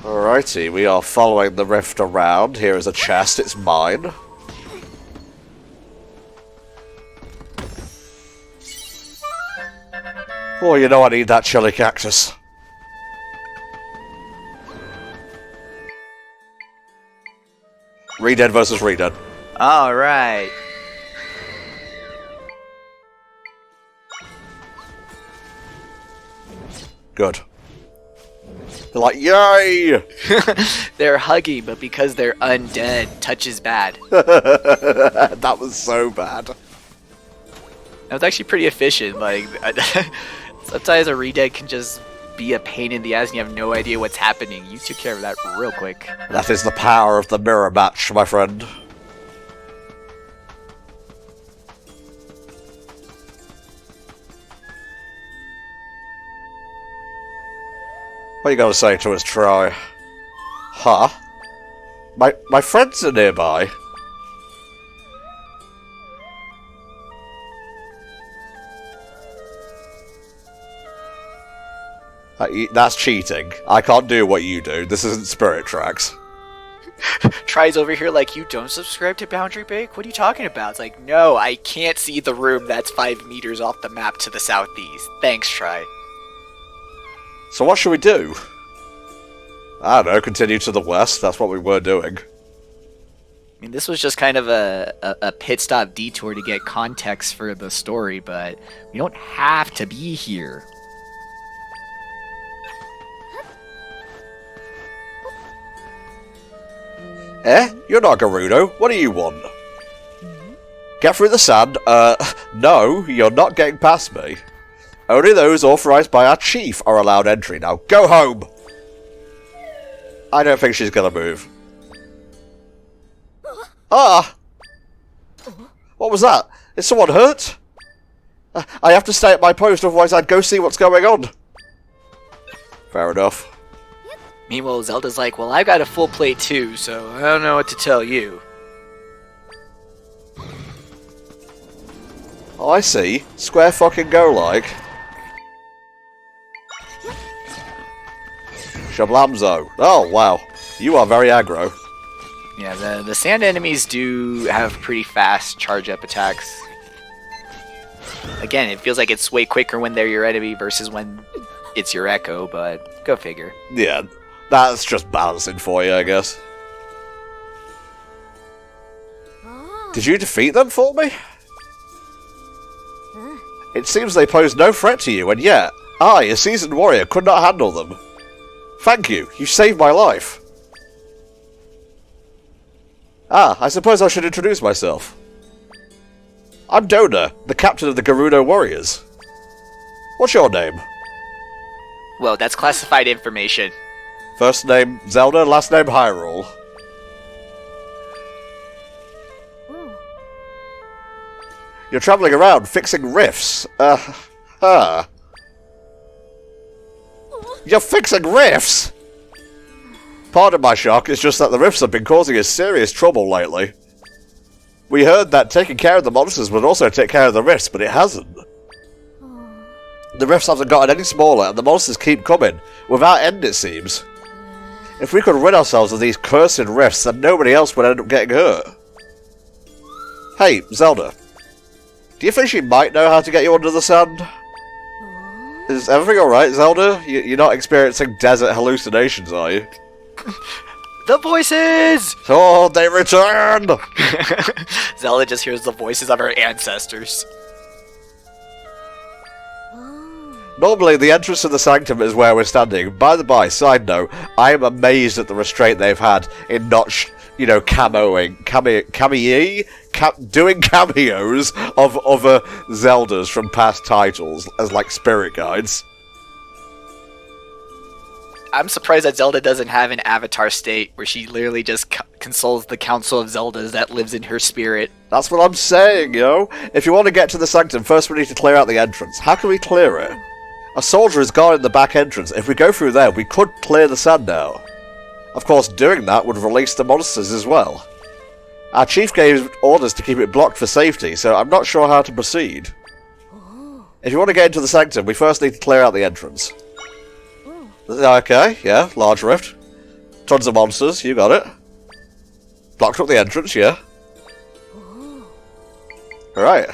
Alrighty, we are following the rift around. Here is a chest, it's mine. Oh, you know I need that chili cactus. Redead versus Redead. Alright. Good. They're like, yay! They're huggy, but because they're undead, touch is bad. That was so bad. That was actually pretty efficient. Like, sometimes a redead can just be a pain in the ass and you have no idea what's happening. You took care of that real quick. That is the power of the mirror match, my friend. What you gotta say to us, Troy? Huh? My friends are nearby. That's cheating. I can't do what you do. This isn't Spirit Tracks. Tries over here like, you don't subscribe to Boundary Break? What are you talking about? It's like, no, I can't see the room that's 5 meters off the map to the southeast. Thanks, Try. So what should we do? I don't know, continue to the west. That's what we were doing. I mean, this was just kind of a pit stop detour to get context for the story, but we don't have to be here. Eh? You're not Gerudo. What do you want? Get through the sand? No, you're not getting past me. Only those authorized by our chief are allowed entry. Now go home! I don't think she's gonna move. Ah! What was that? Is someone hurt? I have to stay at my post, otherwise I'd go see what's going on. Fair enough. Meanwhile, Zelda's like, well, I got a full plate too, so I don't know what to tell you. Oh, I see. Square fucking go, like. Shablamzo. Oh, wow. You are very aggro. Yeah, the sand enemies do have pretty fast charge-up attacks. Again, it feels like it's way quicker when they're your enemy versus when it's your echo, but go figure. Yeah, that's just balancing for you, I guess. Did you defeat them for me? It seems they pose no threat to you, and yet, I, a seasoned warrior, could not handle them. Thank you, you saved my life. Ah, I suppose I should introduce myself. I'm Dohna, the captain of the Gerudo warriors. What's your name? Well, that's classified information. First name Zelda, last name Hyrule. You're travelling around fixing rifts. You're fixing rifts? Pardon my shock, it's just that the rifts have been causing us serious trouble lately. We heard that taking care of the monsters would also take care of the rifts, but it hasn't. The rifts haven't gotten any smaller, and the monsters keep coming, without end it seems. If we could rid ourselves of these cursed rifts, then nobody else would end up getting hurt. Hey, Zelda. Do you think she might know how to get you under the sand? Is everything alright, Zelda? You're not experiencing desert hallucinations, are you? The voices! Oh, they return! Zelda just hears the voices of her ancestors. Normally, the entrance to the sanctum is where we're standing. By the by, side note, I am amazed at the restraint they've had in not, doing cameos of other Zeldas from past titles as, like, spirit guides. I'm surprised that Zelda doesn't have an avatar state where she literally just consoles the Council of Zeldas that lives in her spirit. That's what I'm saying, yo. If you want to get to the sanctum, first we need to clear out the entrance. How can we clear it? A soldier is guarding the back entrance. If we go through there, we could clear the sand out. Of course, doing that would release the monsters as well. Our chief gave orders to keep it blocked for safety, so I'm not sure how to proceed. If you want to get into the sanctum, we first need to clear out the entrance. Okay, yeah, large rift. Tons of monsters, you got it. Blocked up the entrance, yeah. Alright.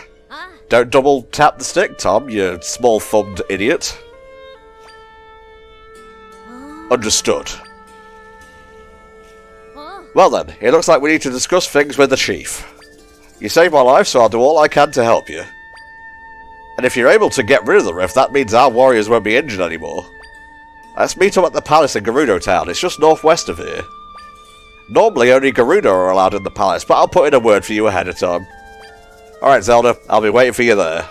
Don't double tap the stick, Tom, you small-thumbed idiot. Understood. Well then, it looks like we need to discuss things with the Chief. You saved my life, so I'll do all I can to help you. And if you're able to get rid of the rift, that means our warriors won't be injured anymore. Let's meet up at the palace in Gerudo town, it's just northwest of here. Normally only Gerudo are allowed in the palace, but I'll put in a word for you ahead of time. Alright Zelda, I'll be waiting for you there.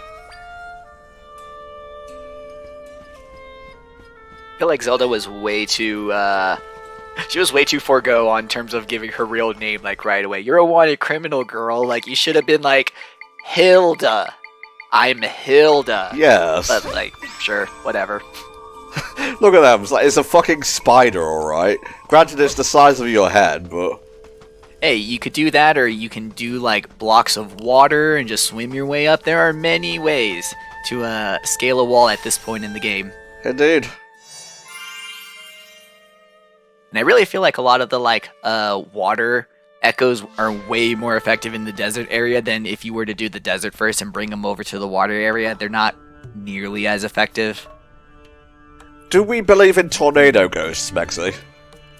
I feel like Zelda was way too, she was way too forego on terms of giving her real name, like, right away. You're a wanted criminal, girl. Like, you should have been like, Hilda. I'm Hilda. Yes. But, like, sure, whatever. Look at them, it's a fucking spider, alright? Granted, it's the size of your head, but... Hey, you could do that, or you can do, like, blocks of water and just swim your way up. There are many ways to, scale a wall at this point in the game. Indeed. And I really feel like a lot of the, like, water echoes are way more effective in the desert area than if you were to do the desert first and bring them over to the water area. They're not nearly as effective. Do we believe in tornado ghosts, Mexi?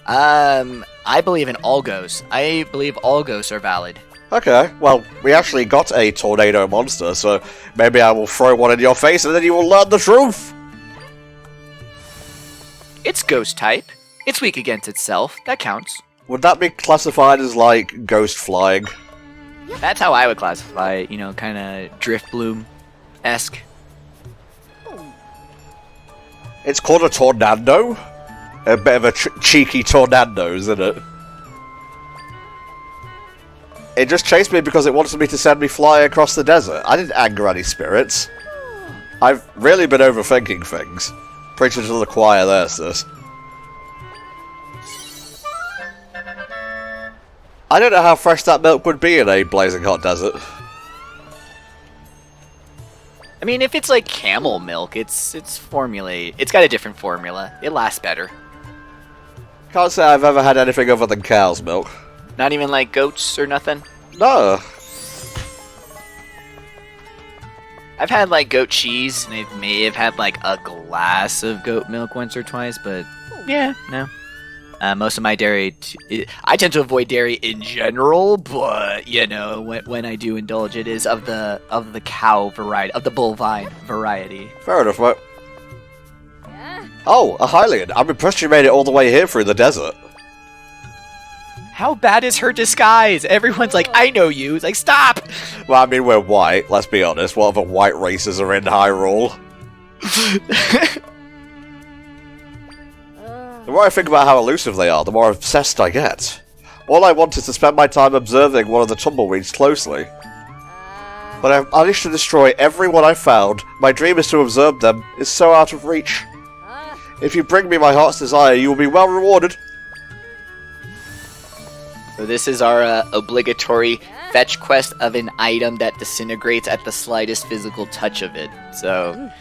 I believe in all ghosts. I believe all ghosts are valid. Okay, well, we actually got a tornado monster, so maybe I will throw one in your face and then you will learn the truth! It's ghost type. It's weak against itself. That counts. Would that be classified as, like, ghost flying? That's how I would classify it, you know, kind of drift bloom-esque. It's called a tornado? A bit of a cheeky tornado, isn't it? It just chased me because it wanted me to send me flying across the desert. I didn't anger any spirits. I've really been overthinking things. Preaching to the choir there, sis. I don't know how fresh that milk would be in a blazing hot desert. I mean, if it's like camel milk, it's formulated. It's got a different formula. It lasts better. Can't say I've ever had anything other than cow's milk. Not even like goats or nothing? No. I've had like goat cheese, and I may have had like a glass of goat milk once or twice, but yeah, no. Most of my dairy, I tend to avoid dairy in general, but you know, when I do indulge, it is of the cow variety, of the bovine variety. Fair enough, mate. Oh, a Hylian. I'm impressed you made it all the way here through the desert. How bad is her disguise? Everyone's like, I know you. It's like, stop! Well, I mean, we're white, let's be honest. What other white races are in Hyrule? The more I think about how elusive they are, the more obsessed I get. All I want is to spend my time observing one of the Tumbleweeds closely. But I've managed to destroy everyone I found. My dream is to observe them. It's so out of reach. If you bring me my heart's desire, you will be well rewarded. So this is our obligatory fetch quest of an item that disintegrates at the slightest physical touch of it. So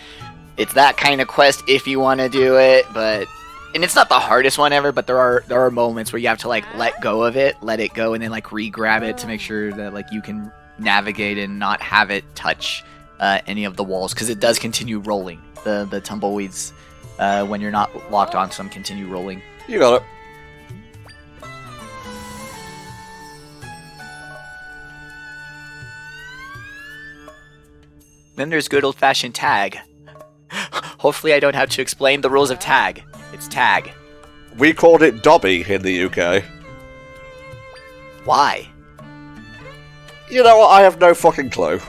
it's that kind of quest if you want to do it, but... And it's not the hardest one ever, but there are moments where you have to like let go of it, let it go, and then like re-grab it to make sure that like you can navigate and not have it touch any of the walls, because it does continue rolling. The tumbleweeds, when you're not locked onto them, continue rolling. You got it. Then there's good old-fashioned tag. Hopefully I don't have to explain the rules of tag. It's tag. We called it Dobby in the UK. Why? You know what? I have no fucking clue.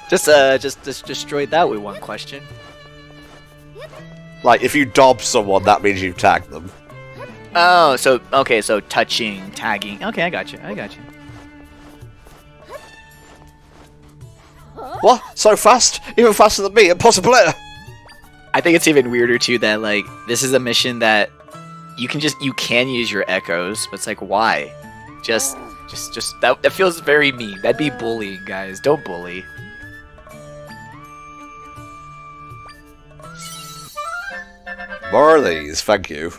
just destroyed that with one question. Like, if you dob someone, that means you tag them. Oh, so touching, tagging. Okay, I got you. What? So fast? Even faster than me? Impossible! I think it's even weirder too that like this is a mission that you can use your echoes, but it's like why? Just that feels very mean. That'd be bullying, guys. Don't bully. More of these, thank you.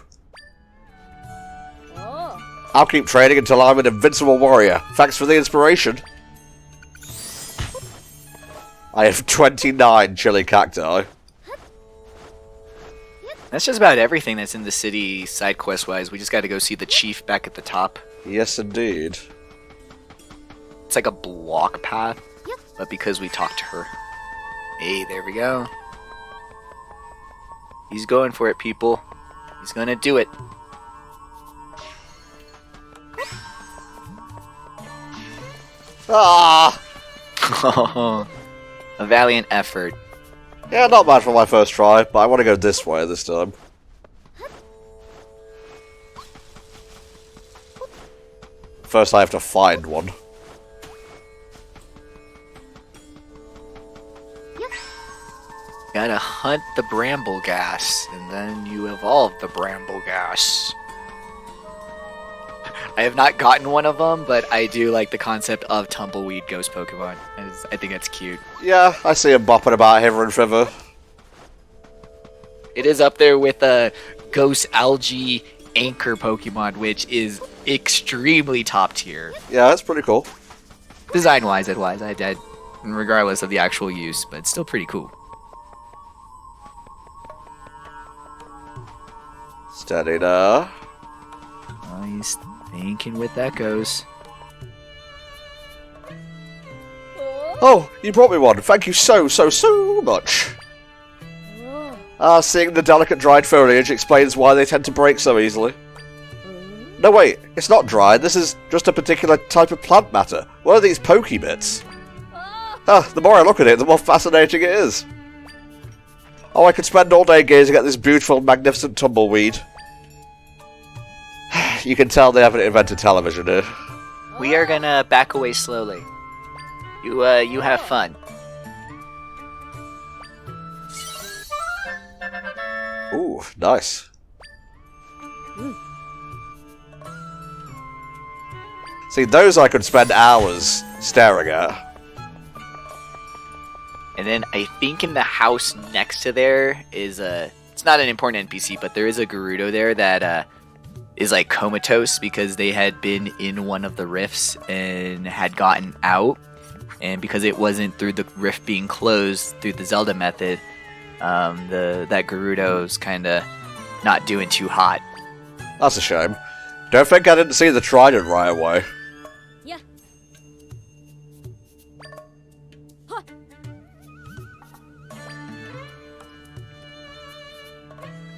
I'll keep training until I'm an invincible warrior. Thanks for the inspiration. I have 29 chili cacti. That's just about everything that's in the city side quest wise. We just gotta go see the chief back at the top. Yes, indeed. It's like a block path, but because we talked to her. Hey, there we go. He's going for it, people. He's gonna do it. Ah! A valiant effort. Yeah, not bad for my first try, but I want to go this way this time. First I have to find one. Gotta hunt the bramble gas, and then you evolve the bramble gas. I have not gotten one of them, but I do like the concept of Tumbleweed ghost Pokemon. I think that's cute. Yeah, I see him bopping about hither and thither. It is up there with a ghost algae anchor Pokemon, which is extremely top tier. Yeah, that's pretty cool. Design-wise, I did, regardless of the actual use, but it's still pretty cool. Steady now. Oh, he's thinking with that goes. Oh, you brought me one. Thank you so much. Seeing the delicate dried foliage explains why they tend to break so easily. No, wait, it's not dried. This is just a particular type of plant matter. What are these pokey bits? The more I look at it, the more fascinating it is. Oh, I could spend all day gazing at this beautiful, magnificent tumbleweed. You can tell they haven't invented television here. We are gonna back away slowly. You have fun. Ooh, nice. See, those I could spend hours staring at. And then I think in the house next to there is a... It's not an important NPC, but there is a Gerudo there that is like comatose because they had been in one of the rifts and had gotten out. And because it wasn't through the rift being closed through the Zelda method, that Gerudo's kind of not doing too hot. That's a shame. Don't think I didn't see the trident right away. Yeah.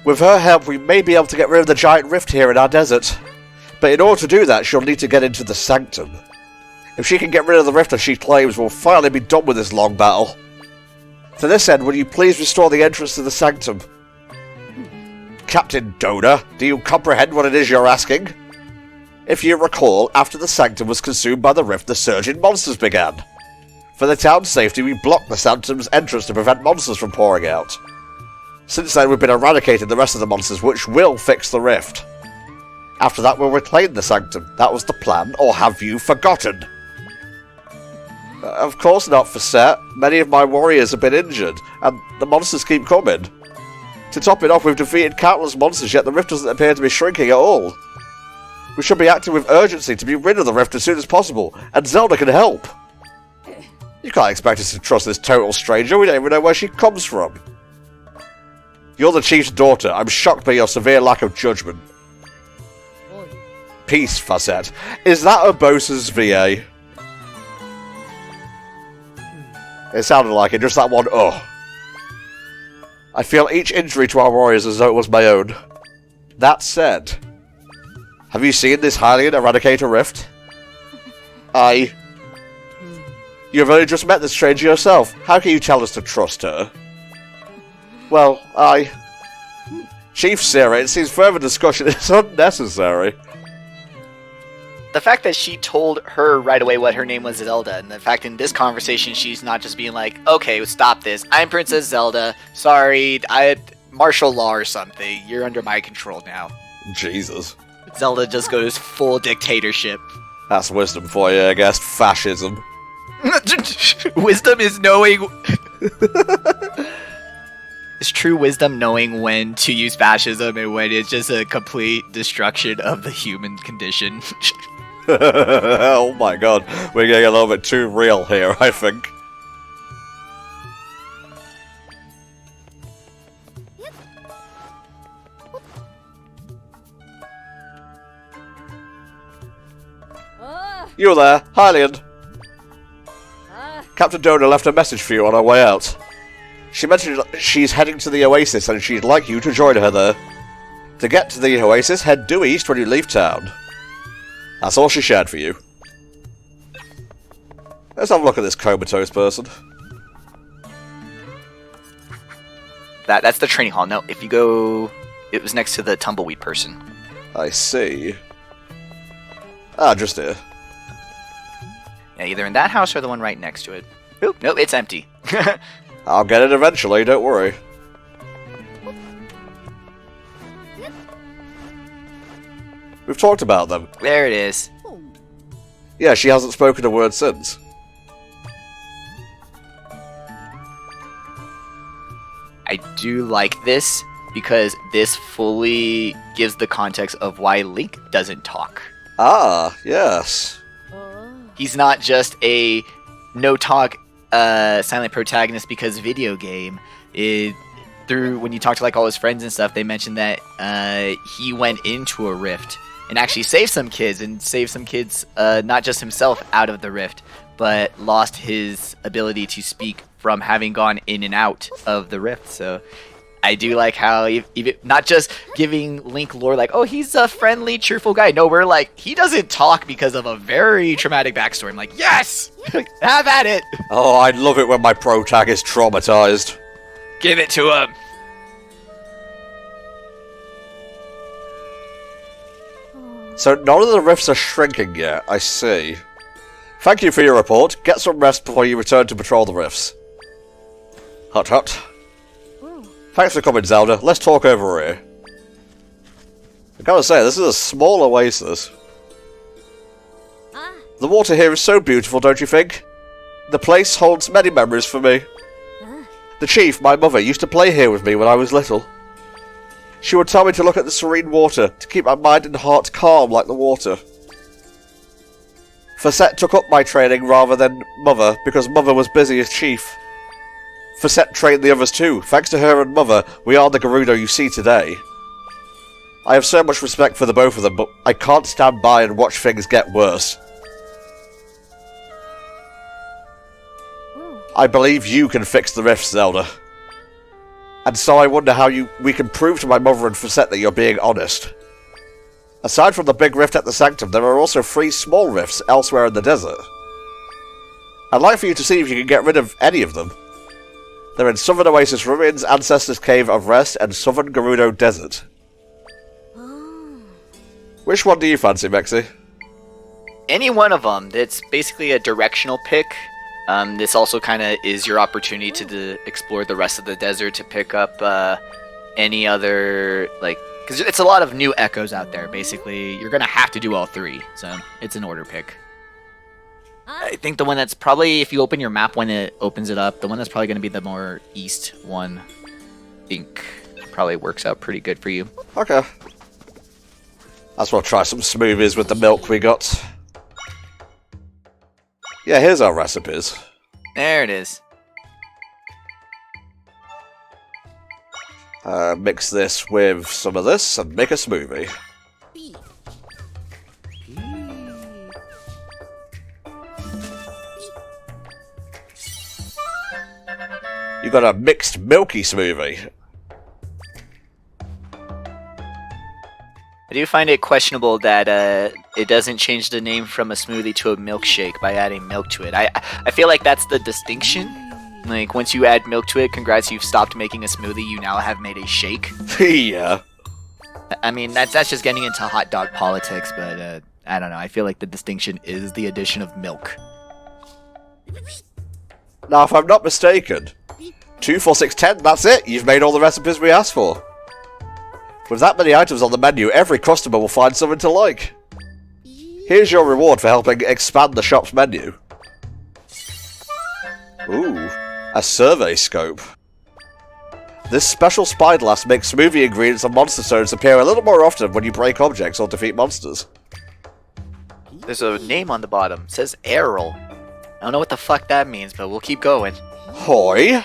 With her help, we may be able to get rid of the giant rift here in our desert. But in order to do that, she'll need to get into the sanctum. If she can get rid of the rift as she claims, we'll finally be done with this long battle. To this end, will you please restore the entrance to the sanctum? Captain Dohna, do you comprehend what it is you're asking? If you recall, after the sanctum was consumed by the rift, the surge in monsters began. For the town's safety, we blocked the sanctum's entrance to prevent monsters from pouring out. Since then, we've been eradicating the rest of the monsters, which will fix the rift. After that, we'll reclaim the sanctum. That was the plan, or have you forgotten? Of course not, Facet. Many of my warriors have been injured, and the monsters keep coming. To top it off, we've defeated countless monsters, yet the rift doesn't appear to be shrinking at all. We should be acting with urgency to be rid of the rift as soon as possible, and Zelda can help. You can't expect us to trust this total stranger. We don't even know where she comes from. You're the chief's daughter. I'm shocked by your severe lack of judgment. Peace, Facet. Is that Urbosa's VA? It sounded like it, just that one, I feel each injury to our warriors as though it was my own. That said, have you seen this Hylian eradicate a rift? You have only just met this stranger yourself. How can you tell us to trust her? Well, Chief Sarah, it seems further discussion is unnecessary. The fact that she told her right away what her name was Zelda, and the fact in this conversation she's not just being like, okay, stop this. I'm Princess Zelda. Sorry, I had martial law or something. You're under my control now. Jesus. Zelda just goes full dictatorship. That's wisdom for you, I guess. Fascism. Wisdom is knowing... It's true wisdom knowing when to use fascism and when it's just a complete destruction of the human condition. Oh my god, we're getting a little bit too real here, I think. You there, Hylian. Captain Dohna left a message for you on her way out. She mentioned she's heading to the Oasis and she'd like you to join her there. To get to the Oasis, head due east when you leave town. That's all she shared for you. Let's have a look at this comatose person. That's the training hall. No, if you go... It was next to the Tumbleweed person. I see. Ah, just here. Yeah, either in that house or the one right next to it. Oop, nope, it's empty. I'll get it eventually, don't worry. We've talked about them. There it is. Yeah, she hasn't spoken a word since. I do like this because this fully gives the context of why Link doesn't talk. Ah, yes. He's not just a no-talk silent protagonist because video game. Through when you talk to like all his friends and stuff, they mentioned that he went into a rift and actually saved some kids not just himself out of the rift, but lost his ability to speak from having gone in and out of the rift. So I do like how even not just giving Link lore like, oh, he's a friendly, cheerful guy. No, we're like, he doesn't talk because of a very traumatic backstory. I'm like, yes! Have at it! Oh, I love it when my protag is traumatized. Give it to him! So none of the rifts are shrinking yet, I see. Thank you for your report. Get some rest before you return to patrol the rifts. Hut hut. Thanks for coming, Zelda. Let's talk over here. I gotta say, this is a small oasis. The water here is so beautiful, don't you think? The place holds many memories for me. The chief, my mother, used to play here with me when I was little. She would tell me to look at the serene water, to keep my mind and heart calm like the water. Facette took up my training rather than Mother, because Mother was busy as chief. Facette trained the others too. Thanks to her and Mother, we are the Gerudo you see today. I have so much respect for the both of them, but I can't stand by and watch things get worse. I believe you can fix the rifts, Zelda. And so I wonder how we can prove to my mother and Facette that you're being honest. Aside from the big rift at the Sanctum, there are also 3 small rifts elsewhere in the desert. I'd like for you to see if you can get rid of any of them. They're in Southern Oasis Ruins, Ancestor's Cave of Rest, and Southern Gerudo Desert. Which one do you fancy, Mexi? Any one of them. It's basically a directional pick. This also kind of is your opportunity to explore the rest of the desert to pick up any other, like, because it's a lot of new echoes out there. Basically, you're going to have to do all 3, so it's an order pick. I think the one that's probably, if you open your map when it opens it up, the one that's probably going to be the more east one, I think probably works out pretty good for you. Okay. Let's well try some smoothies with the milk we got. Yeah, here's our recipes. There it is. Mix this with some of this and make a smoothie. You got a mixed milky smoothie. I do find it questionable that it doesn't change the name from a smoothie to a milkshake by adding milk to it. I feel like that's the distinction. Like, once you add milk to it, congrats, you've stopped making a smoothie, you now have made a shake. Yeah. I mean, that's just getting into hot dog politics, but I don't know. I feel like the distinction is the addition of milk. Now, if I'm not mistaken, 2, 4, 6, 10, that's it. You've made all the recipes we asked for. With that many items on the menu, every customer will find something to like. Here's your reward for helping expand the shop's menu. Ooh, a survey scope. This special spyglass makes smoothie ingredients and monster stones appear a little more often when you break objects or defeat monsters. There's a name on the bottom. It says Errol. I don't know what the fuck that means, but we'll keep going. Hoi?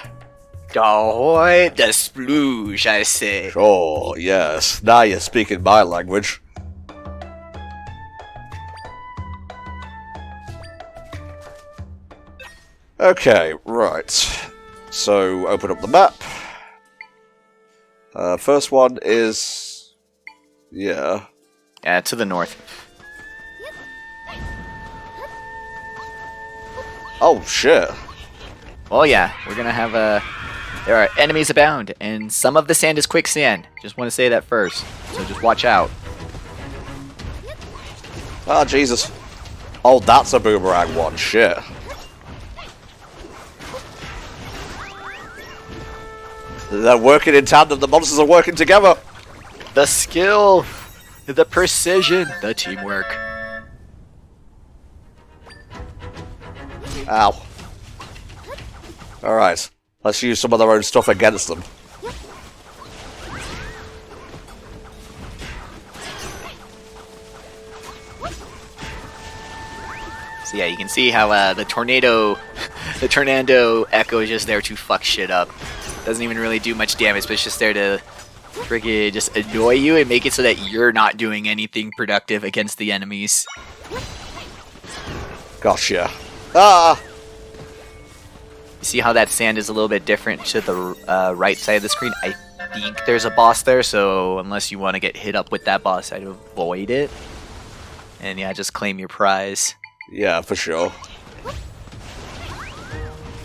Ahoy, the sploosh, I say. Sure, yes. Now you're speaking my language. Okay, right. So, open up the map. First one is... yeah. Yeah, to the north. Oh, shit. Well, yeah, we're gonna have there are enemies abound, and some of the sand is quicksand. Just want to say that first, so just watch out. Ah, Jesus. Oh, that's a boomerang one, shit. They're working in tandem, the monsters are working together! The skill, the precision, the teamwork. Ow. Alright, let's use some of their own stuff against them. So yeah, you can see how the tornado echo is just there to fuck shit up. Doesn't even really do much damage, but it's just there to friggin' just annoy you and make it so that you're not doing anything productive against the enemies. Gotcha. Ah! You see how that sand is a little bit different to the right side of the screen? I think there's a boss there, so unless you want to get hit up with that boss, I'd avoid it. And yeah, just claim your prize. Yeah, for sure.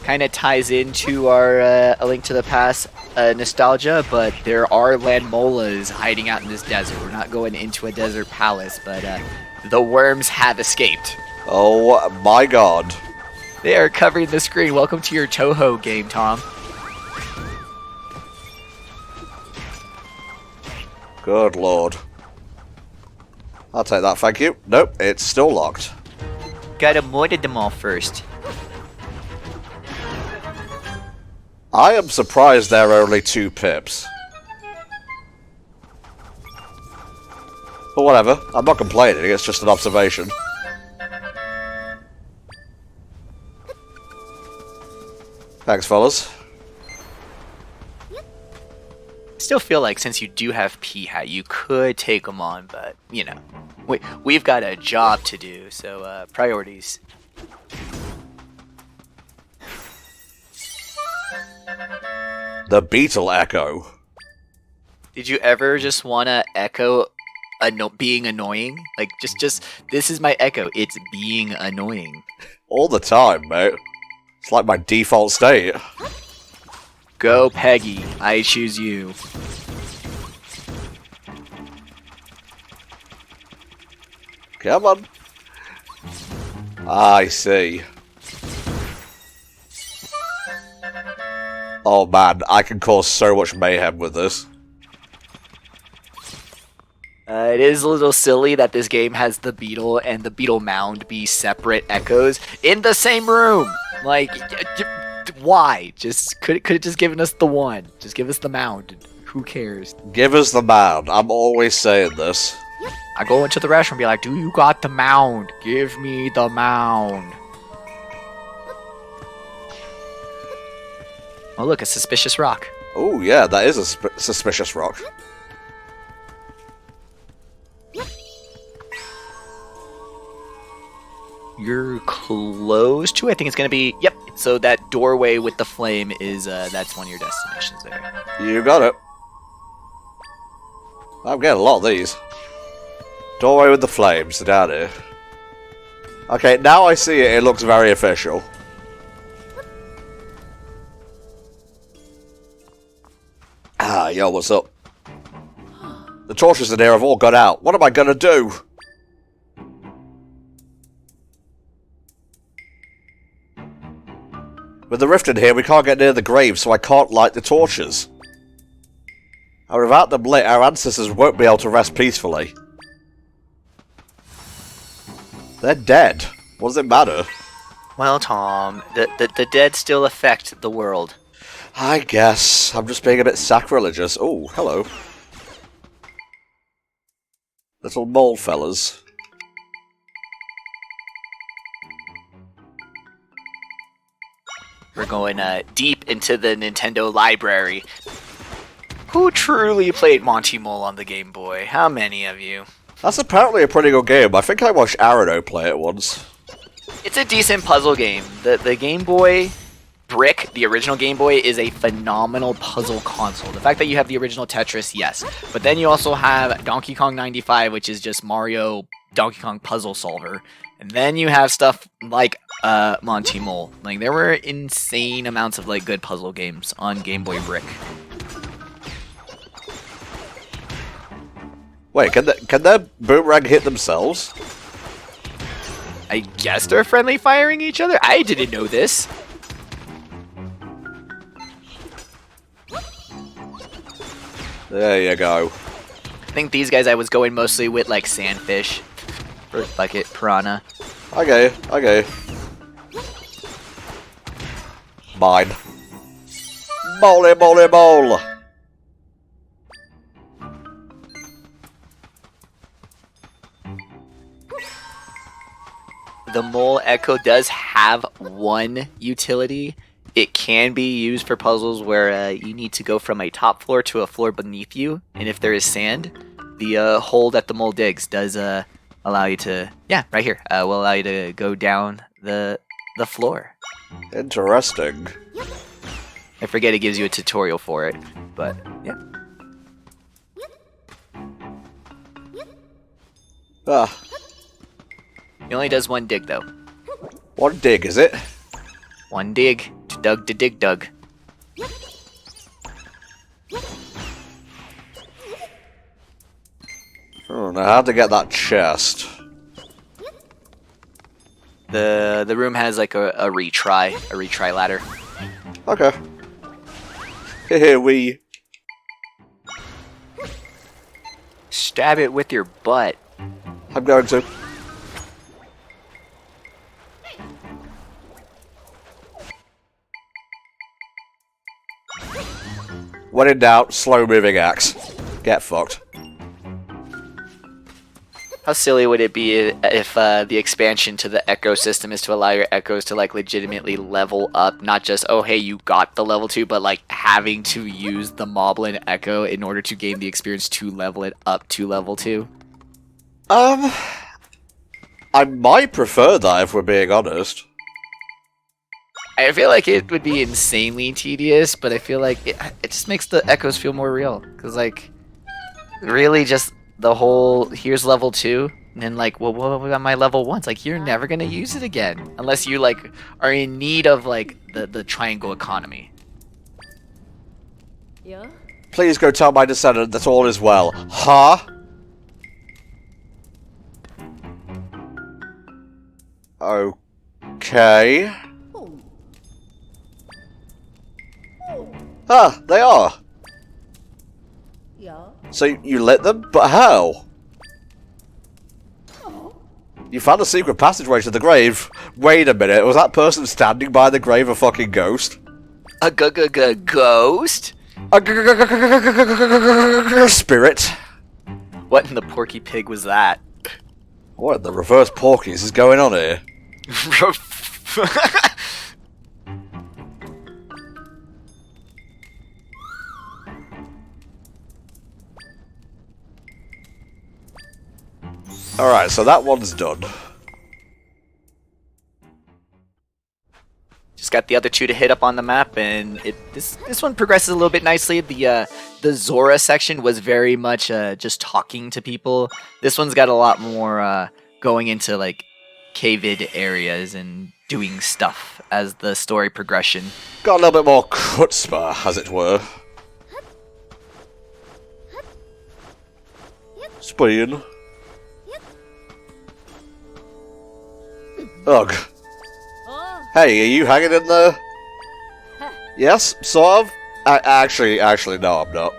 Kind of ties into our A Link to the Past nostalgia, but there are land molas hiding out in this desert. We're not going into a desert palace, but the worms have escaped. Oh my god. They are covering the screen. Welcome to your Toho game, Tom. Good lord. I'll take that, thank you. Nope, it's still locked. Gotta mortar them all first. I am surprised there are only 2 pips. But whatever, I'm not complaining, it's just an observation. Thanks, fellas. Still feel like since you do have P-Hat, you could take them on, but, you know, we've got a job to do, so priorities. The Beetle Echo. Did you ever just want to echo being annoying? Like, just, this is my echo. It's being annoying. All the time, mate. It's like my default state. Go, Peggy. I choose you. Come on. I see. Oh man, I can cause so much mayhem with this. It is a little silly that this game has the beetle and the beetle mound be separate echoes in the same room. Like, why? Just could have just given us the one. Just give us the mound. Who cares? Give us the mound. I'm always saying this. I go into the restroom and be like, "Do you got the mound? Give me the mound." Oh look, a suspicious rock. Oh yeah, that is a suspicious rock. You're close to it. I think it's gonna be, yep. So that doorway with the flame is, that's one of your destinations there. You got it. I'm getting a lot of these. Doorway with the flames, down here. Okay, now I see it, it looks very official. Ah, yo, what's up? The torches in here have all gone out. What am I gonna do? With the rift in here, we can't get near the grave, so I can't light the torches. And without them lit, our ancestors won't be able to rest peacefully. They're dead. What does it matter? Well, Tom, the dead still affect the world. I guess. I'm just being a bit sacrilegious. Oh, hello. Little mole fellas. We're going deep into the Nintendo library. Who truly played Monty Mole on the Game Boy? How many of you? That's apparently a pretty good game. I think I watched Gerudo play it once. It's a decent puzzle game. The Game Boy Brick, the original Game Boy, is a phenomenal puzzle console. The fact that you have the original Tetris, yes. But then you also have Donkey Kong 95, which is just Mario Donkey Kong puzzle solver. And then you have stuff like Monty Mole. Like, there were insane amounts of like good puzzle games on Game Boy Brick. Wait, can their boomerang hit themselves? I guess they're friendly firing each other? I didn't know this. There you go. I think these guys I was going mostly with like sandfish. Or bucket, piranha. Okay. Mine. Mole. The Mole Echo does have one utility. It can be used for puzzles where you need to go from a top floor to a floor beneath you, and if there is sand, the hole that the mole digs does allow you to, right here, will allow you to go down the floor. Interesting. I forget it gives you a tutorial for it, but yeah. Ah, It only does one dig though. one dig, is it? One dig. To dig dug. Oh, now how to get that chest? The room has like a retry ladder. Okay. Here we. Stab it with your butt. I'm going to. When in doubt, slow moving axe. Get fucked. How silly would it be if the expansion to the Echo system is to allow your Echoes to like legitimately level up, not just, oh hey, you got the level 2, but like having to use the Moblin Echo in order to gain the experience to level it up to level 2? I might prefer that if we're being honest. I feel like it would be insanely tedious, but I feel like it just makes the Echoes feel more real. Because, like, really just the whole, here's level 2, and then, like, well, what about my level 1? It's like, you're never going to use it again. Unless you, like, are in need of, like, the triangle economy. Yeah? Please go tell my descendant that all is well. Huh? Okay. Ah, they are. Yeah. So you lit them? But how? You found a secret passageway to the grave. Wait a minute, was that person standing by the grave a fucking ghost? A ghost? A spirit? What in the Porky Pig was that? What in the reverse Porkies is going on here? Alright, so that one's done. Just got the other two to hit up on the map, and this one progresses a little bit nicely. The Zora section was very much just talking to people. This one's got a lot more going into like cave-id areas and doing stuff as the story progression. Got a little bit more chutzpah, as it were. Spoon. Ugh. Hey, are you hanging in there? Yes, sort of. Actually, no, I'm not.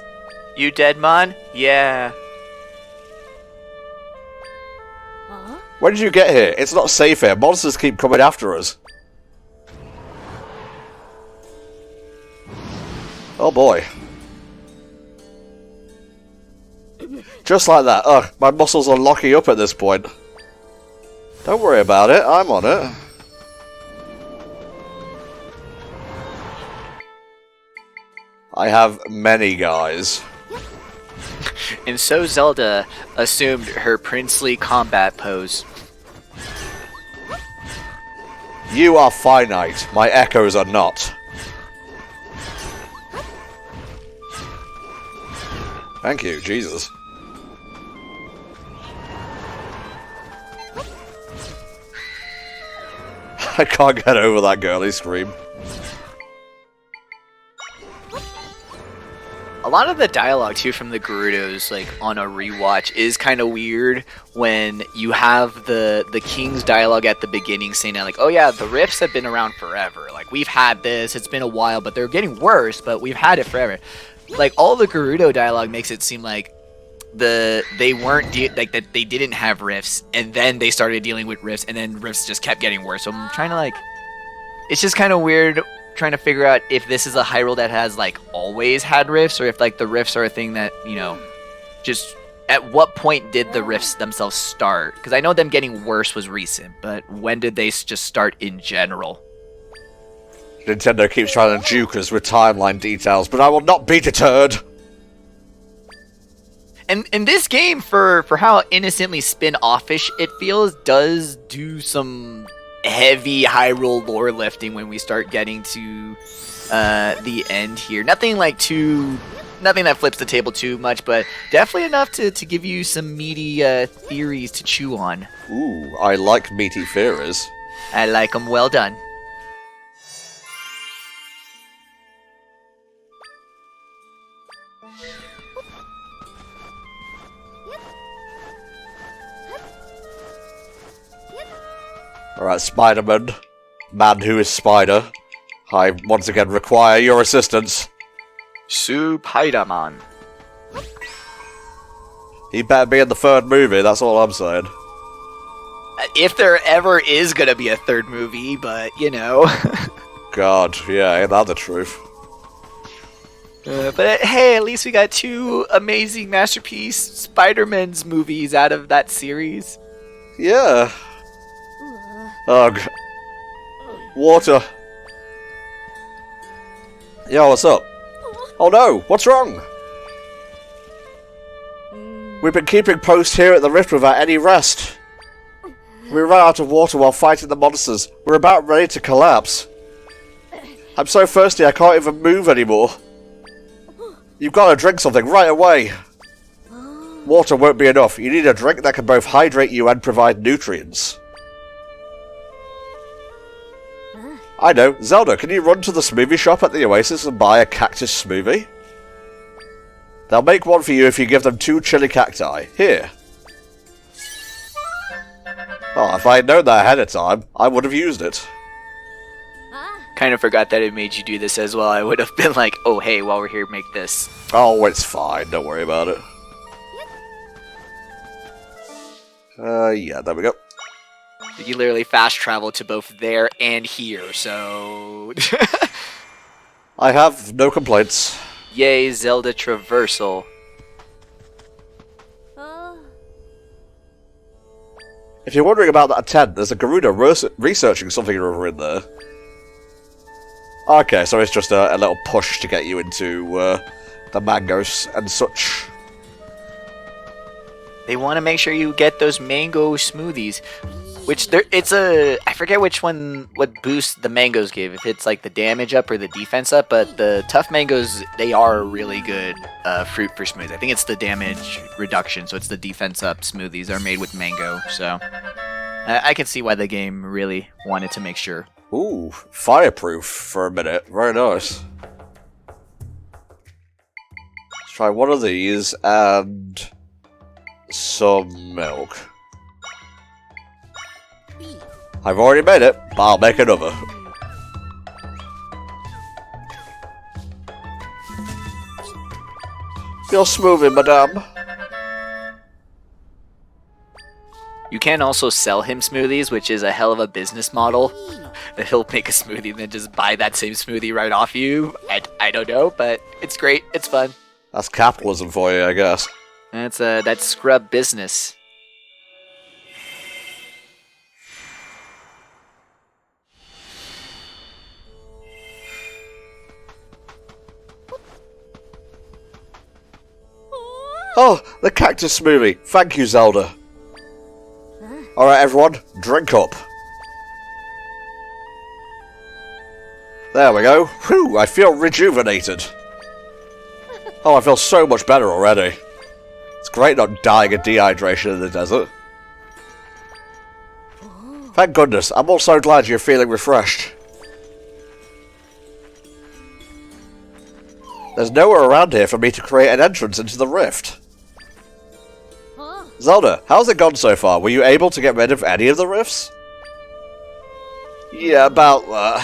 You dead, man? Yeah. When did you get here? It's not safe here. Monsters keep coming after us. Oh boy. Just like that. Ugh, my muscles are locking up at this point. Don't worry about it, I'm on it. I have many guys. And so Zelda assumed her princely combat pose. You are finite, my echoes are not. Thank you, Jesus. I can't get over that girly scream. A lot of the dialogue too from the Gerudos, like on a rewatch, is kind of weird when you have the king's dialogue at the beginning saying that, like, oh yeah, the rifts have been around forever. Like, we've had this, it's been a while, but they're getting worse, but we've had it forever. Like, all the Gerudo dialogue makes it seem like they weren't that they didn't have rifts, and then they started dealing with rifts, and then rifts just kept getting worse. So I'm trying to, like, it's just kind of weird trying to figure out if this is a Hyrule that has, like, always had rifts, or if, like, the rifts are a thing that, you know, just at what point did the rifts themselves start? Because I know them getting worse was recent, but when did they just start in general? Nintendo keeps trying to juke us with timeline details, but I will not be deterred. And this game, for how innocently spin-offish it feels, does do some heavy Hyrule lore lifting when we start getting to the end here. Nothing that flips the table too much, but definitely enough to give you some meaty theories to chew on. Ooh, I like meaty theories. I like them well done. Alright, Spider-Man. Man who is Spider. I once again require your assistance. Spider-Man. He better be in the third movie, that's all I'm saying. If there ever is gonna be a third movie, but, you know. God, yeah, ain't that the truth? But hey, at least we got 2 amazing masterpiece Spider-Man's movies out of that series. Yeah. Ugh. Water. Yo, what's up? Oh no, what's wrong? We've been keeping post here at the rift without any rest. We ran out of water while fighting the monsters. We're about ready to collapse. I'm so thirsty I can't even move anymore. You've got to drink something right away. Water won't be enough. You need a drink that can both hydrate you and provide nutrients. I know. Zelda, can you run to the smoothie shop at the Oasis and buy a cactus smoothie? They'll make one for you if you give them 2 chili cacti. Here. Oh, if I had known that ahead of time, I would have used it. Kind of forgot that it made you do this as well. I would have been like, oh hey, while we're here, make this. Oh, it's fine. Don't worry about it. Yeah, there we go. You literally fast travel to both there and here, so... I have no complaints. Yay, Zelda traversal. If you're wondering about that tent, there's a Gerudo researching something or other in there. Okay, so it's just a little push to get you into the mangoes and such. They want to make sure you get those mango smoothies. Which, I forget which one, what boost the mangoes give. If it's like the damage up or the defense up, but the tough mangoes, they are a really good fruit for smoothies. I think it's the damage reduction, so it's the defense up smoothies are made with mango, so... I can see why the game really wanted to make sure. Ooh, fireproof for a minute. Very nice. Let's try one of these and some milk. I've already made it, but I'll make another. Your smoothie, madame. You can also sell him smoothies, which is a hell of a business model. That he'll make a smoothie and then just buy that same smoothie right off you. I don't know, but it's great. It's fun. That's capitalism for you, I guess. That's scrub business. Oh, the cactus smoothie. Thank you, Zelda. Alright, everyone, drink up. There we go. Whew, I feel rejuvenated. Oh, I feel so much better already. It's great not dying of dehydration in the desert. Thank goodness. I'm also glad you're feeling refreshed. There's nowhere around here for me to create an entrance into the rift. Zelda, how's it gone so far? Were you able to get rid of any of the rifts? Yeah, about that.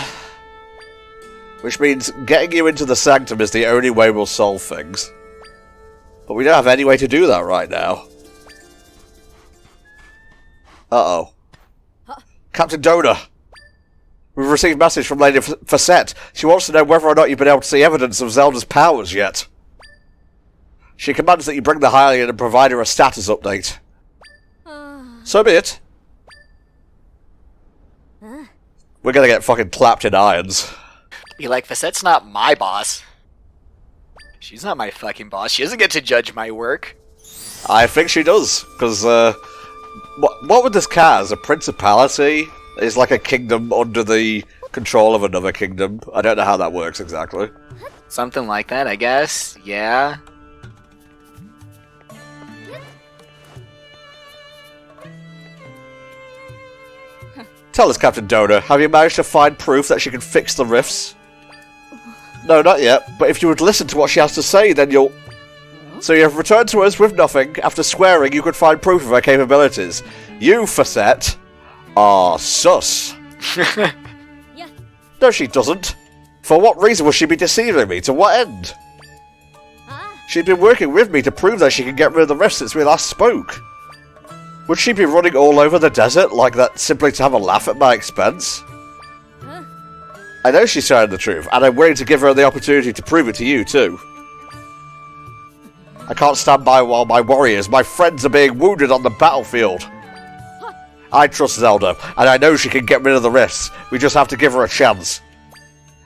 Which means getting you into the Sanctum is the only way we'll solve things. But we don't have any way to do that right now. Uh-oh. Captain Dohna! We've received a message from Lady Facette. She wants to know whether or not you've been able to see evidence of Zelda's powers yet. She commands that you bring the Hylian and provide her a status update. So be it. We're gonna get fucking clapped in irons. Be like, Facette's not my boss. She's not my fucking boss. She doesn't get to judge my work. I think she does, because, what would this cat as? A principality? Is like a kingdom under the control of another kingdom? I don't know how that works exactly. Something like that, I guess. Yeah. Tell us, Captain Dohna, have you managed to find proof that she can fix the rifts? No, not yet, but if you would listen to what she has to say, then you'll... So you have returned to us with nothing, after swearing you could find proof of her capabilities. You, Facette, are sus. No, she doesn't. For what reason would she be deceiving me? To what end? She's been working with me to prove that she can get rid of the rifts since we last spoke. Would she be running all over the desert like that simply to have a laugh at my expense? I know she's telling the truth, and I'm willing to give her the opportunity to prove it to you, too. I can't stand by while my warriors, my friends, are being wounded on the battlefield. I trust Zelda, and I know she can get rid of the rifts. We just have to give her a chance.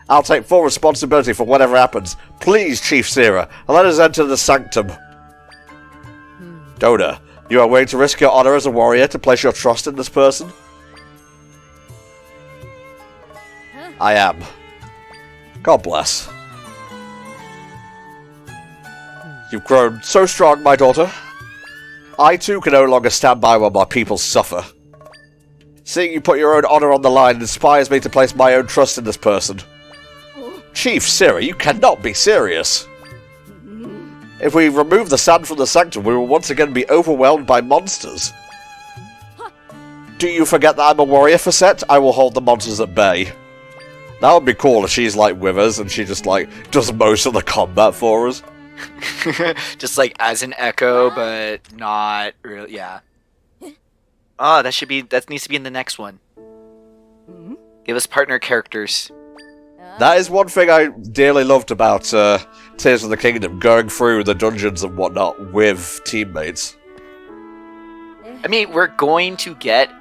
I'll take full responsibility for whatever happens. Please, Chief Sira, let us enter the Sanctum. Dohna, you are willing to risk your honor as a warrior to place your trust in this person? I am. God bless. You've grown so strong, my daughter. I too can no longer stand by while my people suffer. Seeing you put your own honor on the line inspires me to place my own trust in this person. Chief Sira, you cannot be serious. If we remove the sand from the Sanctum, we will once again be overwhelmed by monsters. Do you forget that I'm a warrior, Facette? I will hold the monsters at bay. That would be cool if she's like with us and she just like does most of the combat for us. Just like as an echo, but not really. Yeah. Oh, that needs to be in the next one. Give us partner characters. That is one thing I dearly loved about Tears of the Kingdom, going through the dungeons and whatnot with teammates. I mean, we're going to get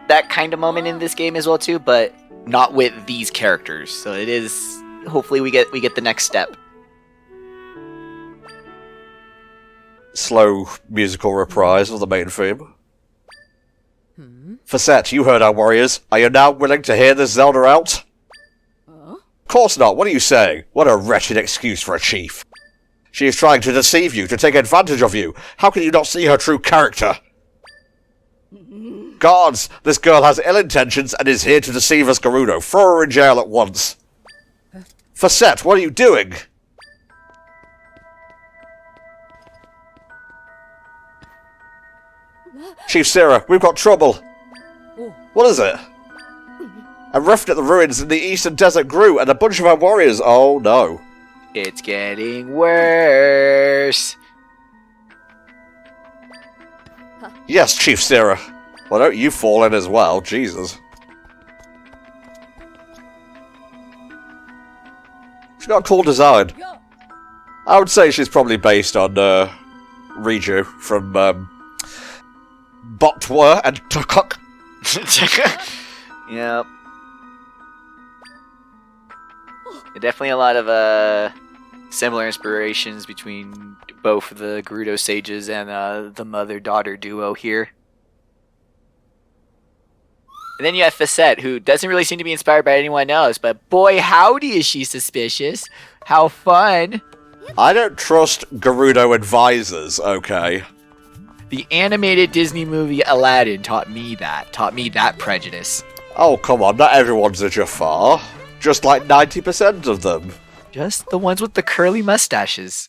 that kind of moment in this game as well too, but not with these characters. So it is. Hopefully, we get the next step. Slow musical reprise of the main theme. Facette, you heard our warriors. Are you now willing to hear this Zelda out? Of course not. What are you saying? What a wretched excuse for a chief. She is trying to deceive you, to take advantage of you. How can you not see her true character? Guards, this girl has ill intentions and is here to deceive us, Gerudo. Throw her in jail at once. Facette, what are you doing? Chief Sira, we've got trouble. What is it? A rift at the ruins in the eastern desert grew, and a bunch of our warriors... Oh, no. It's getting worse. Yes, Chief Sira. Well, don't you fall in as well, Jesus. She's got a cool design. I would say she's probably based on Riju from Botwa and Tukuk. Yep. Definitely a lot of similar inspirations between both the Gerudo sages and the mother-daughter duo here. And then you have Facette, who doesn't really seem to be inspired by anyone else, but boy howdy is she suspicious. How fun! I don't trust Gerudo advisors, okay? The animated Disney movie Aladdin taught me that prejudice. Oh, come on, not everyone's a Jafar. Just like 90% of them. Just the ones with the curly mustaches.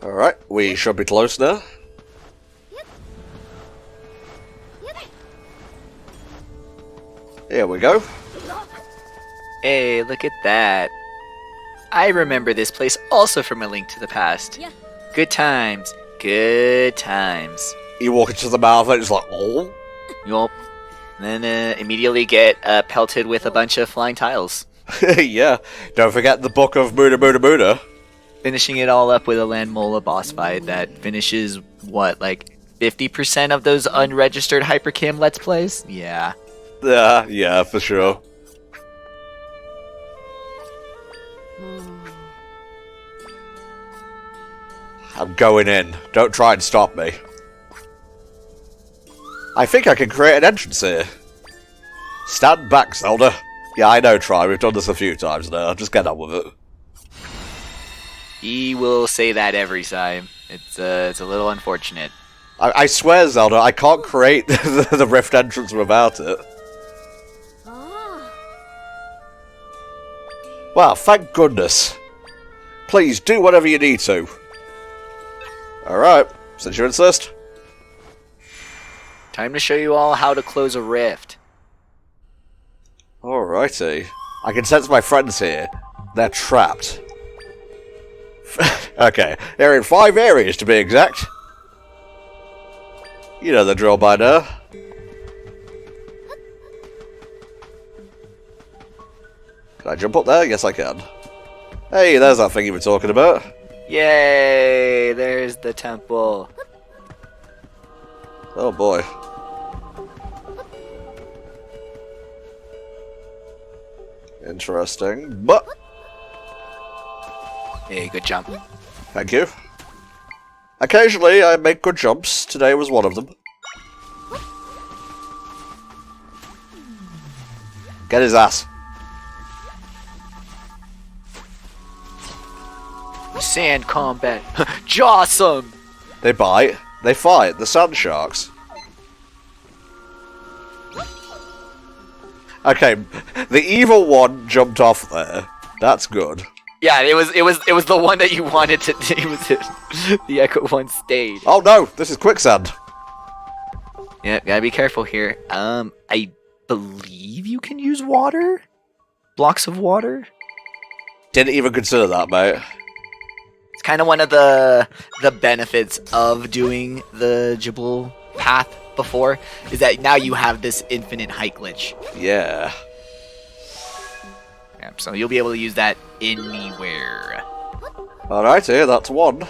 Alright, we should be close now. Here we go. Hey, look at that. I remember this place also from A Link to the Past. Yeah. Good times. Good times. You walk into the mouth and it's like, oh. Yup. Then immediately get pelted with a bunch of flying tiles. Yeah, don't forget the book of Muda Muda Muda. Finishing it all up with a Landmola boss fight that finishes, what, like 50% of those unregistered Hypercam Let's Plays? Yeah. Yeah, for sure. I'm going in. Don't try and stop me. I think I can create an entrance here. Stand back, Zelda. Yeah, I know, try. We've done this a few times now. Just get on with it. He will say that every time. It's a little unfortunate. I swear, Zelda, I can't create the rift entrance without it. Well, thank goodness. Please, do whatever you need to. Alright, since you insist. Time to show you all how to close a rift. Alrighty. I can sense my friends here. They're trapped. Okay, they're in 5 areas to be exact. You know the drill by now. Can I jump up there? Yes, I can. Hey, there's that thing you were talking about. Yay! There's the temple. Oh boy. Interesting, but... Hey, good jump. Thank you. Occasionally, I make good jumps. Today was one of them. Get his ass. Sand combat. Jawsome! They bite. They fight. The sand sharks. Okay, the evil one jumped off there. That's good. Yeah, it was the one that you wanted to. It was the Echo one stayed. Oh no, this is quicksand. Yeah, gotta be careful here. I believe you can use water, blocks of water. Didn't even consider that, mate. It's kind of one of the benefits of doing the Jabul path before, is that now you have this infinite height glitch. Yeah. Yeah, so you'll be able to use that anywhere. Alrighty, that's one.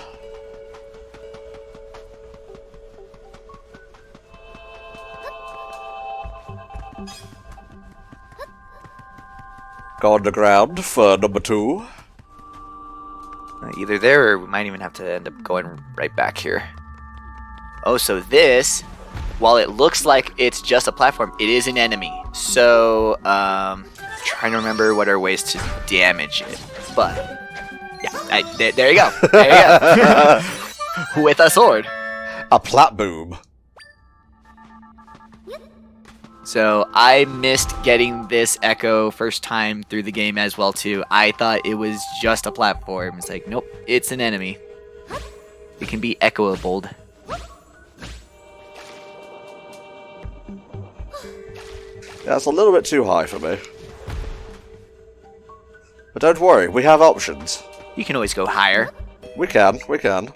Go underground for number 2. Either there, or we might even have to end up going right back here. Oh, so this, while it looks like it's just a platform, it is an enemy. So, trying to remember what are ways to damage it. But, yeah, there you go. There you go. With a sword. A plat boom. So, I missed getting this Echo first time through the game as well, too. I thought it was just a platform. It's like, nope, it's an enemy. It can be echoable. That's a little bit too high for me. But don't worry, we have options. You can always go higher. We can, we can.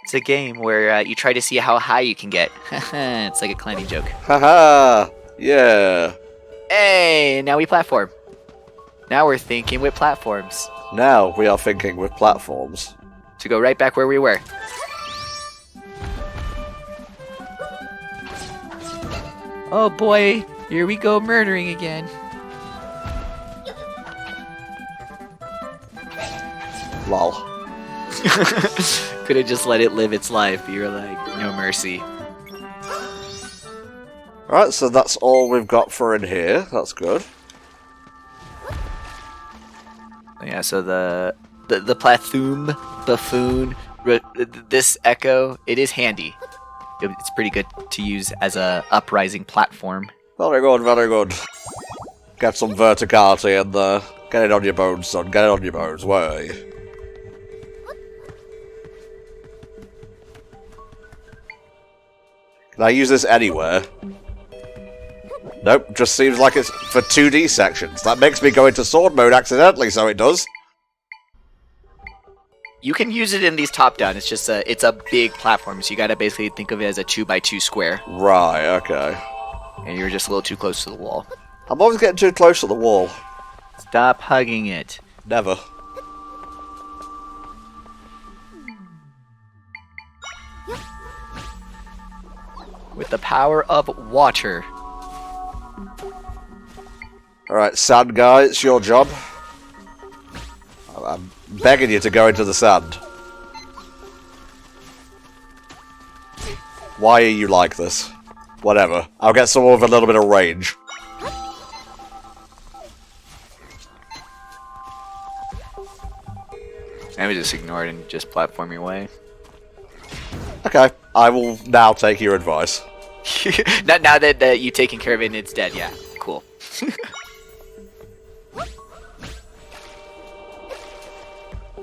It's a game where you try to see how high you can get. It's like a climbing joke. Haha! Yeah! Hey, now we platform. Now we're thinking with platforms. Now we are thinking with platforms. To go right back where we were. Oh boy, here we go murdering again. Lol. Could have just let it live its life, but you're like, no mercy. Alright, so that's all we've got for in here. That's good. Yeah, so the buffoon, this echo, it is handy. It's pretty good to use as a uprising platform. Very good, very good. Get some verticality in there. Get it on your bones, son. Get it on your bones. Way. Can I use this anywhere? Nope, just seems like it's for 2D sections. That makes me go into sword mode accidentally, so it does. You can use it in these top-down. It's just it's a big platform, so you gotta basically think of it as a 2x2 square. Right, okay. And you're just a little too close to the wall. I'm always getting too close to the wall. Stop hugging it. Never. With the power of water. Alright, sand guy, it's your job. I'm begging you to go into the sand. Why are you like this? Whatever. I'll get someone with a little bit of range. I would just ignore it and just platform your way. Okay, I will now take your advice. now that you've taken care of it and it's dead, yeah. Cool.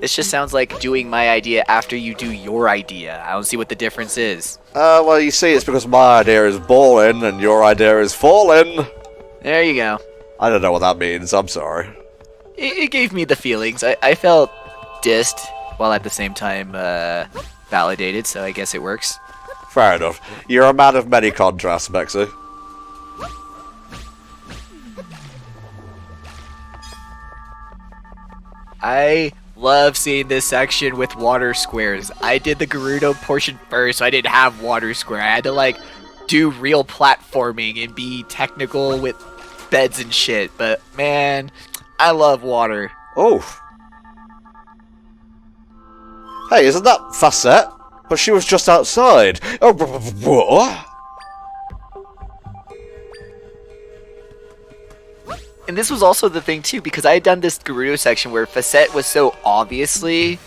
This just sounds like doing my idea after you do your idea. I don't see what the difference is. Well, you see, it's because my idea is balling and your idea is falling. There you go. I don't know what that means, I'm sorry. It gave me the feelings. I felt dissed while at the same time validated, so I guess it works. Fair enough. You're a man of many contrasts, Mexi. I love seeing this section with water squares. I did the Gerudo portion first, so I didn't have water square. I had to like do real platforming and be technical with beds and shit. But man, I love water. Oh. Hey, isn't that Facette? But she was just outside. Oh, what? And this was also the thing too, because I had done this Gerudo section where Facette was so obviously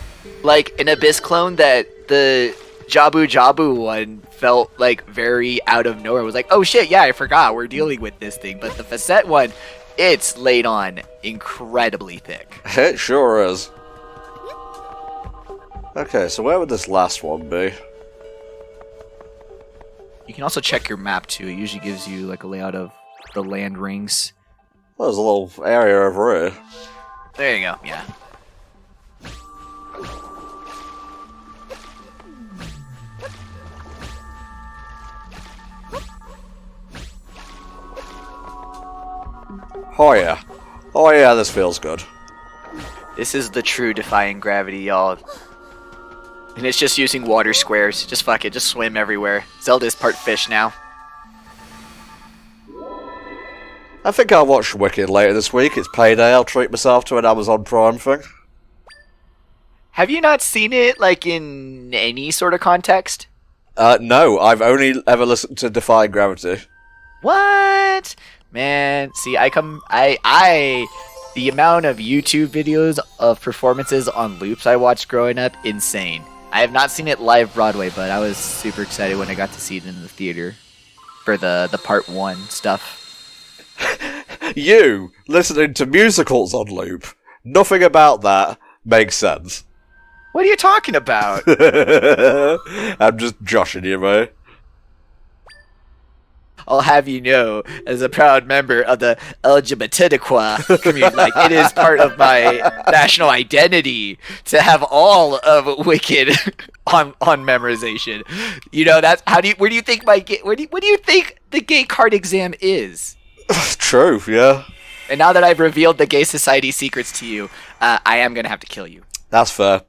like an Abyss clone that the Jabu one felt like very out of nowhere. It was like, oh shit, yeah, I forgot we're dealing with this thing. But the Facette one, it's laid on incredibly thick. It sure is. Okay, so where would this last one be? You can also check your map too. It usually gives you like a layout of the land rings. Well, there's a little area over here. There you go, yeah. Oh yeah. Oh yeah, this feels good. This is the true defying gravity, y'all. And it's just using water squares. Just fuck it, just swim everywhere. Zelda is part fish now. I think I'll watch Wicked later this week. It's payday. I'll treat myself to an Amazon Prime thing. Have you not seen it, like, in any sort of context? No. I've only ever listened to Defying Gravity. What? Man, see, the amount of YouTube videos of performances on loops I watched growing up, insane. I have not seen it live Broadway, but I was super excited when I got to see it in the theater for the part 1 stuff. You listening to musicals on loop. Nothing about that makes sense. What are you talking about? I'm just joshing you, mate. I'll have you know, as a proud member of the LGBTQ community, like it is part of my national identity to have all of Wicked on memorization. You know, that's where do you think what do you think the gay card exam is? True, yeah. And now that I've revealed the gay society secrets to you, I am gonna have to kill you. That's fair.